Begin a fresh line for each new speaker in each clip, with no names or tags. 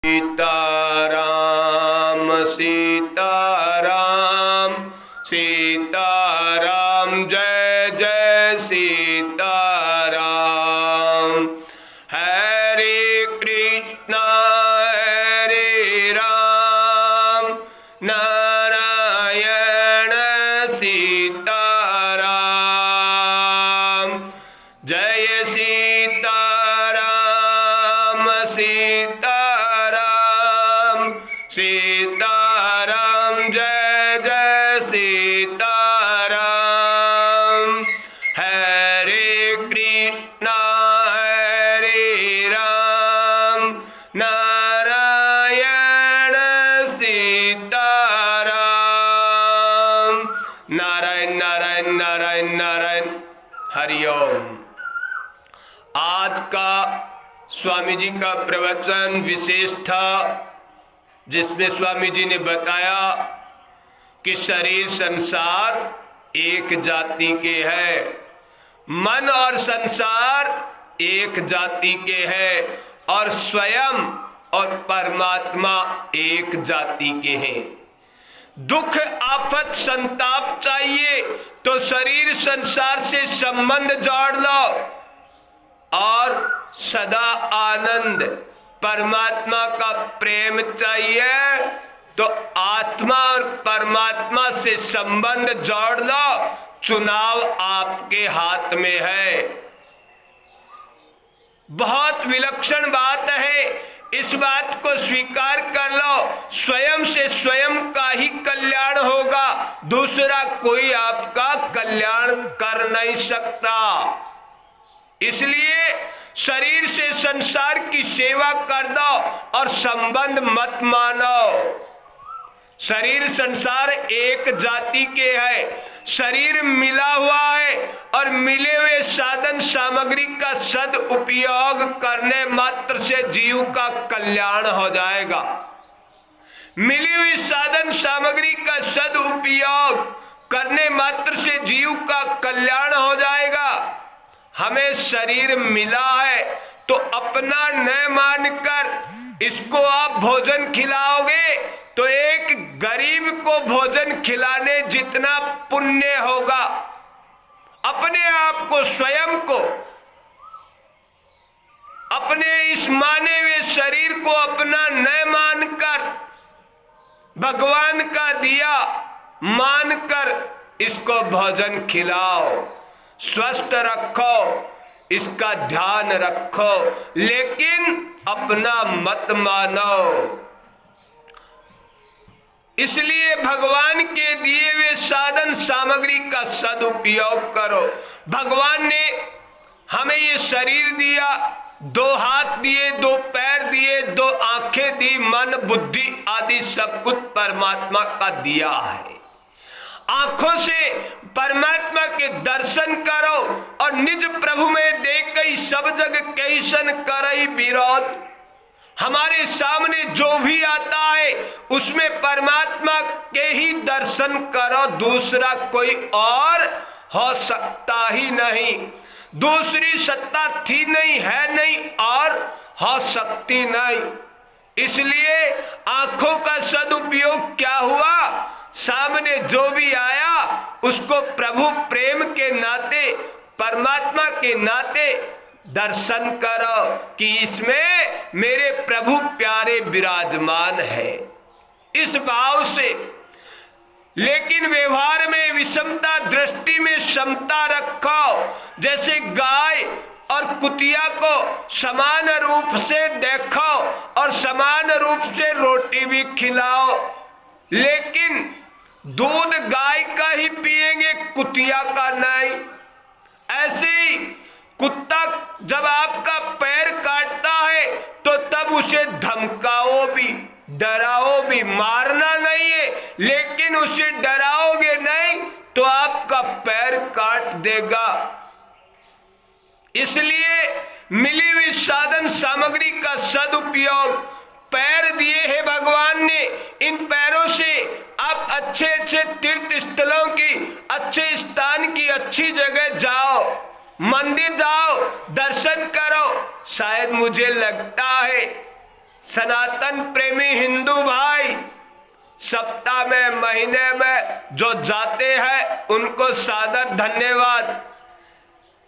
सीताराम सीताराम सीताराम जय जय सीताराम। हरे कृष्णा हरे राम नारायण सीताराम। जय सीताराम सीताराम सीताराम जय जय सीताराम। हरे कृष्णा हरे राम नारायण सीताराम। नारायण नारायण नारायण नारायण। हरिओम। आज का स्वामी जी का प्रवचन विशेष था, जिसमें स्वामी जी ने बताया कि शरीर संसार एक जाति के है, मन और संसार एक जाति के है, और स्वयं और परमात्मा एक जाति के हैं। दुख आफत संताप चाहिए तो शरीर संसार से संबंध जोड़ लो, और सदा आनंद परमात्मा का प्रेम चाहिए तो आत्मा और परमात्मा से संबंध जोड़ लो। चुनाव आपके हाथ में है। बहुत विलक्षण बात है, इस बात को स्वीकार कर लो। स्वयं से स्वयं का ही कल्याण होगा, दूसरा कोई आपका कल्याण कर नहीं सकता। इसलिए शरीर से संसार की सेवा कर दो और संबंध मत मानो। शरीर संसार एक जाति के है, शरीर मिला हुआ है और मिले हुए साधन सामग्री का सदुपयोग करने मात्र से जीव का कल्याण हो जाएगा। मिली हुई साधन सामग्री का सदुपयोग करने मात्र से जीव का कल्याण हो जाएगा। हमें शरीर मिला है तो अपना न मानकर इसको आप भोजन खिलाओगे तो एक गरीब को भोजन खिलाने जितना पुण्य होगा। अपने आप को, स्वयं को, अपने इस माने हुए शरीर को अपना न मानकर भगवान का दिया मानकर इसको भोजन खिलाओ, स्वस्थ रखो, इसका ध्यान रखो, लेकिन अपना मत मानो। इसलिए भगवान के दिए हुए साधन सामग्री का सदुपयोग करो। भगवान ने हमें ये शरीर दिया, दो हाथ दिए, दो पैर दिए, दो आंखें दी, मन बुद्धि आदि सब कुछ परमात्मा का दिया है। आंखों से परमात्मा के दर्शन करो और निज प्रभु में देख कई सब जग कैसन करई विरोध। हमारे सामने जो भी आता है उसमें परमात्मा के ही दर्शन करो, दूसरा कोई और हो सकता ही नहीं। दूसरी सत्ता थी नहीं, है नहीं और हो सकती नहीं। इसलिए आंखों का सदुपयोग क्या हुआ? सामने जो भी आया उसको प्रभु प्रेम के नाते, परमात्मा के नाते दर्शन करो कि इसमें मेरे प्रभु प्यारे विराजमान है, इस भाव से। लेकिन व्यवहार में विषमता, दृष्टि में समता रखो। जैसे गाय और कुतिया को समान रूप से देखो और समान रूप से रोटी भी खिलाओ, लेकिन दूध गाय का ही पिएंगे, कुतिया का नहीं। ऐसे ही कुत्ता जब आपका पैर काटता है तो तब उसे धमकाओ भी, डराओ भी। मारना नहीं है, लेकिन उसे डराओगे नहीं तो आपका पैर काट देगा। इसलिए मिली हुई साधन सामग्री का सदुपयोग, पैर दिए हैं भगवान ने, इन पैरों से आप अच्छे अच्छे तीर्थ स्थलों की, अच्छे स्थान की, अच्छी जगह जाओ, मंदिर जाओ, दर्शन करो। शायद मुझे लगता है सनातन प्रेमी हिंदू भाई सप्ताह में, महीने में जो जाते हैं उनको सादर धन्यवाद,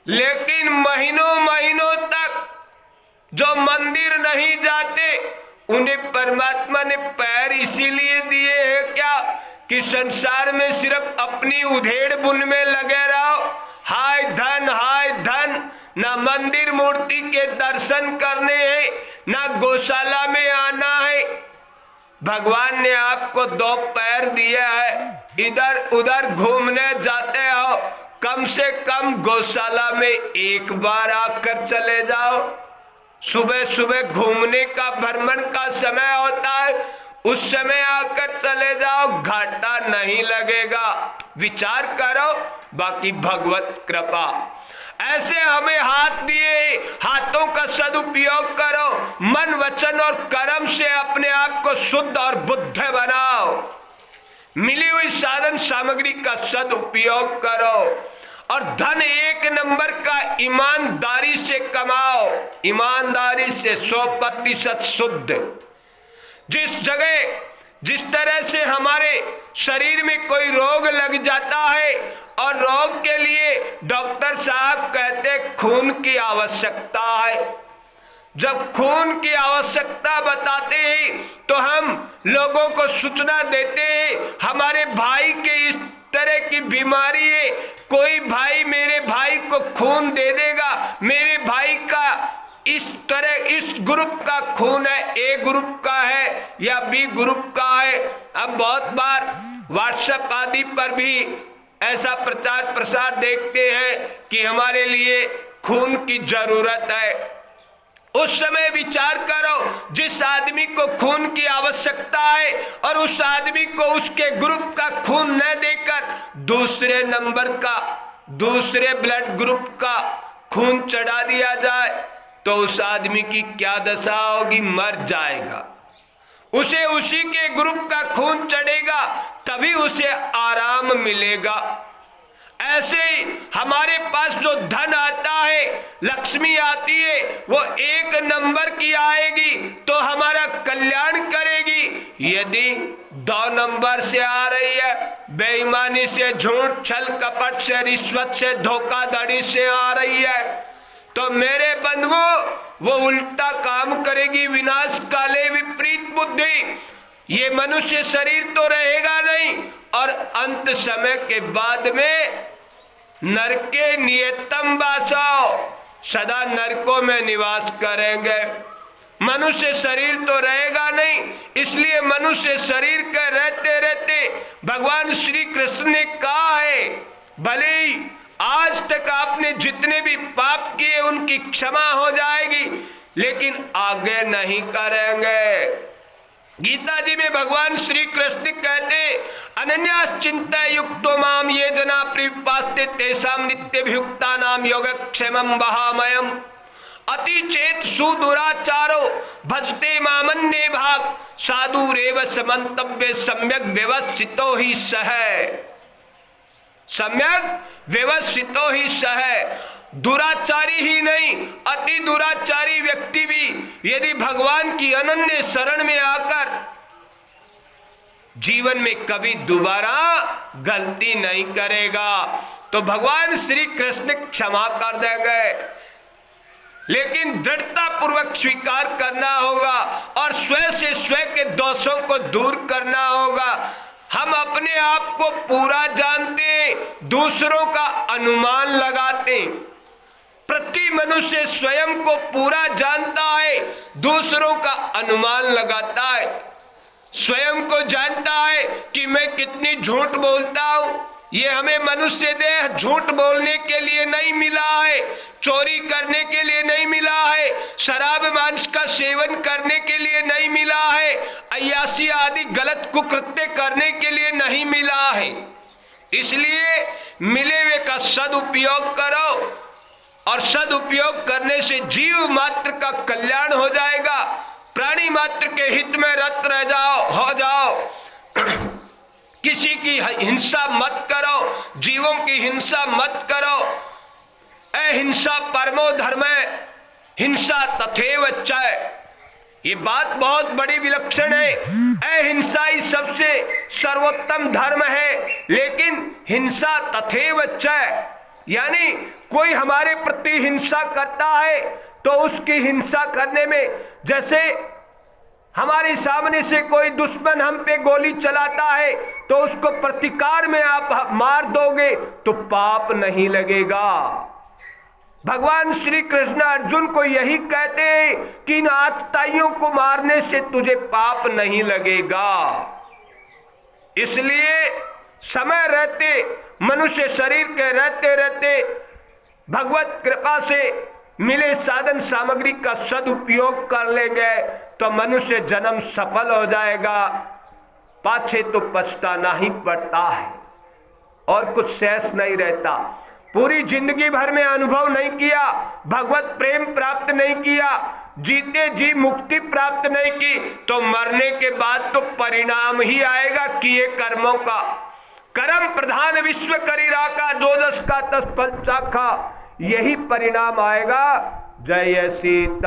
लेकिन महीनों महीनों तक जो मंदिर नहीं जाते उन्हें परमात्मा ने पैर इसीलिए दिए हैं क्या कि संसार में सिर्फ अपनी उधेड़ बुन में लगे रहो। हाय धन, ना मंदिर मूर्ति के दर्शन करने हैं, ना गौशाला में आना है। भगवान ने आपको 2 पैर दिया है, इधर उधर घूमने जाते हो, कम से कम गौशाला में एक बार आकर चले जाओ। सुबह सुबह घूमने का, भ्रमण का समय होता है, उस समय आकर चले जाओ, घाटा नहीं लगेगा। विचार करो, बाकी भगवत कृपा। ऐसे हमें हाथ दिए, हाथों का सदुपयोग करो, मन वचन और कर्म से अपने आप को शुद्ध और बुद्ध बनाओ। मिली हुई साधन सामग्री का सदुपयोग करो और धन 1 नंबर का ईमानदारी से कमाओ, ईमानदारी से 100% शुद्ध। जिस तरह से हमारे शरीर में कोई रोग लग जाता है और रोग के लिए डॉक्टर साहब कहते खून की आवश्यकता है, जब खून की आवश्यकता बताते हैं तो हम लोगों को सूचना देते हैं हमारे भाई के इस तरह की बीमारी है, कोई भाई मेरे भाई को खून दे देगा, मेरे भाई का इस तरह इस ग्रुप का खून है, ए ग्रुप का है या बी ग्रुप का है। अब बहुत बार व्हाट्सएप आदि पर भी ऐसा प्रचार प्रसार देखते हैं कि हमारे लिए खून की जरूरत है। उस समय विचार करो, जिस आदमी को खून की आवश्यकता है और उस आदमी को उसके ग्रुप का खून न देकर दूसरे नंबर का, दूसरे ब्लड ग्रुप का खून चढ़ा दिया जाए तो उस आदमी की क्या दशा होगी, मर जाएगा। उसे उसी के ग्रुप का खून चढ़ेगा तभी उसे आराम मिलेगा। ऐसे ही हमारे पास जो धन आता है, लक्ष्मी आती है, वो 1 नंबर की आएगी तो हमारा कल्याण करेगी। यदि 2 नंबर से आ रही है, बेईमानी से, झूठ छल कपट से, रिश्वत से, धोखाधड़ी से आ रही है, तो मेरे बंधुओं वो उल्टा काम करेगी। विनाश काले विपरीत बुद्धि। ये मनुष्य शरीर तो रहेगा नहीं और अंत समय के बाद में नरके नियतम वासो, सदा नरकों में निवास करेंगे। मनुष्य शरीर तो रहेगा नहीं, इसलिए मनुष्य शरीर के रहते रहते भगवान श्री कृष्ण ने कहा है, भले ही आज तक आपने जितने भी पाप किए उनकी क्षमा हो जाएगी, लेकिन आगे नहीं करेंगे। गीता जी में भगवान श्री कृष्ण कहते, अनन्यास चिंता युक्तो माम ये जना प्रिपास्ते तेषाम नित्यभियुक्ता नाम योगक्षेमं वहामयम् अति चेत सुदुराचारो भजते मामन्ये भाग साधुरेव समन्तव्य सम्यक व्यवस्थितो ही सह, सम्यक व्यवस्थितो ही सह। दुराचारी ही नहीं, अति दुराचारी व्यक्ति भी यदि भगवान की अनन्य शरण में आकर जीवन में कभी दोबारा गलती नहीं करेगा तो भगवान श्री कृष्ण क्षमा कर देंगे। लेकिन दृढ़ता पूर्वक स्वीकार करना होगा और स्वयं से स्वयं के दोषों को दूर करना होगा। हम अपने आप को पूरा जानते हैं, दूसरों का अनुमान लगाते हैं। प्रति मनुष्य स्वयं को पूरा जानता है, दूसरों का अनुमान लगाता है। स्वयं को जानता है कि मैं कितनी झूठ बोलता हूं। ये हमें मनुष्य देह झूठ बोलने के लिए नहीं मिला है, चोरी करने के लिए नहीं मिला है, शराब मांस का सेवन करने के लिए नहीं मिला है, अय्याशी आदि गलत कुकृत्य करने के लिए नहीं मिला है। इसलिए मिले हुए का सदुपयोग करो और सदुपयोग करने से जीव मात्र का कल्याण हो जाएगा। प्राणी मात्र के हित में रत रह जाओ, हो जाओ। किसी की हिंसा मत करो, जीवों की हिंसा मत करो। अहिंसा परमो धर्म, हिंसा तथैव च। ये बात बहुत बड़ी विलक्षण है। अहिंसा ही सबसे सर्वोत्तम धर्म है, लेकिन हिंसा तथैव च, यानी कोई हमारे प्रति हिंसा करता है तो उसकी हिंसा करने में, जैसे हमारे सामने से कोई दुश्मन हम पे गोली चलाता है तो उसको प्रतिकार में आप मार दोगे तो पाप नहीं लगेगा। भगवान श्री कृष्ण अर्जुन को यही कहते हैं कि इन आतताइयों को मारने से तुझे पाप नहीं लगेगा। इसलिए समय रहते, मनुष्य शरीर के रहते रहते भगवत कृपा से मिले साधन सामग्री का सदुपयोग कर लेंगे तो मनुष्य जन्म सफल हो जाएगा। पाछे तो पछताना ही पड़ता है और कुछ शेष नहीं रहता। पूरी जिंदगी भर में अनुभव नहीं किया, भगवत प्रेम प्राप्त नहीं किया, जीते जी मुक्ति प्राप्त नहीं की, तो मरने के बाद तो परिणाम ही आएगा किए कर्मों का। कर्म प्रधान विश्व करी राखा, जो जस का तस फल चाखा, यही परिणाम आएगा। जय सीता।